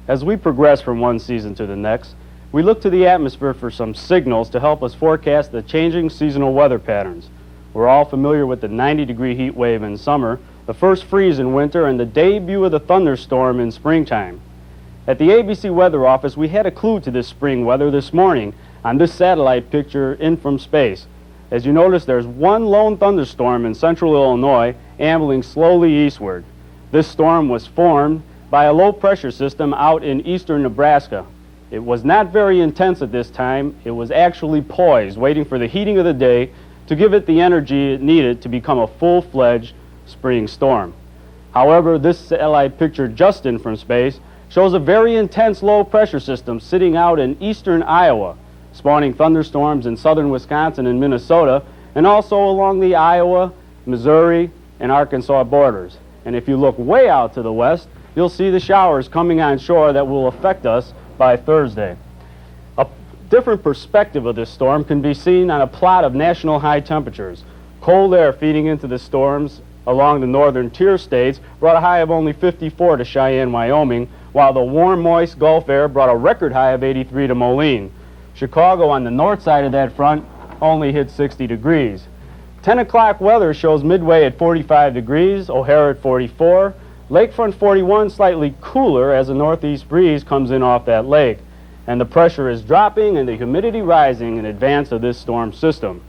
As we progress from one season to the next, we look to the atmosphere for some signals to help us forecast the changing seasonal weather patterns. We're all familiar with the 90-degree heat wave in summer, the first freeze in winter, and the debut of the thunderstorm in springtime. At the ABC Weather Office, we had a clue to this spring weather this morning on this satellite picture in from space. As you notice, there's one lone thunderstorm in central Illinois ambling slowly eastward. This storm was formed by a low-pressure system out in eastern Nebraska. It was not very intense at this time. It was actually poised, waiting for the heating of the day to give it the energy it needed to become a full-fledged spring storm. However, this satellite picture just in from space shows a very intense low-pressure system sitting out in eastern Iowa, spawning thunderstorms in southern Wisconsin and Minnesota, and also along the Iowa, Missouri, and Arkansas borders. And if you look way out to the west, you'll see the showers coming on shore that will affect us by Thursday. A different perspective of this storm can be seen on a plot of national high temperatures. Cold air feeding into the storms along the northern tier states brought a high of only 54 to Cheyenne, Wyoming, while the warm, moist Gulf air brought a record high of 83 to Moline. Chicago on the north side of that front only hit 60 degrees. 10 o'clock weather shows Midway at 45 degrees, O'Hare at 44, Lakefront 41 slightly cooler as a northeast breeze comes in off that lake, and the pressure is dropping and the humidity rising in advance of this storm system.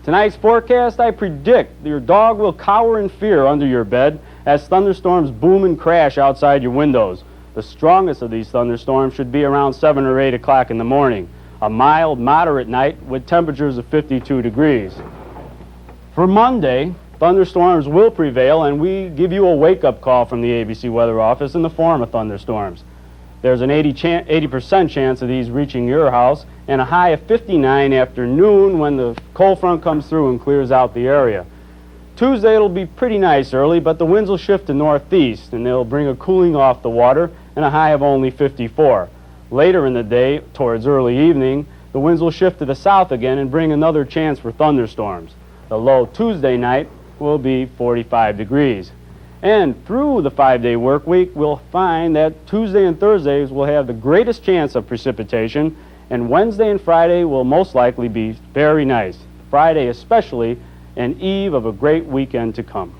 Tonight's forecast, I predict your dog will cower in fear under your bed as thunderstorms boom and crash outside your windows. The strongest of these thunderstorms should be around 7 or 8 o'clock in the morning. A mild, moderate night with temperatures of 52 degrees. For Monday, thunderstorms will prevail, and we give you a wake-up call from the ABC Weather Office in the form of thunderstorms. There's an 80% chance of these reaching your house, and a high of 59 after noon when the cold front comes through and clears out the area. Tuesday it'll be pretty nice early, but the winds will shift to northeast, and they'll bring a cooling off the water and a high of only 54. Later in the day, towards early evening, the winds will shift to the south again and bring another chance for thunderstorms. The low Tuesday night will be 45 degrees. And through the 5-day work week, we'll find that Tuesday and Thursdays will have the greatest chance of precipitation, and Wednesday and Friday will most likely be very nice. Friday especially, an eve of a great weekend to come.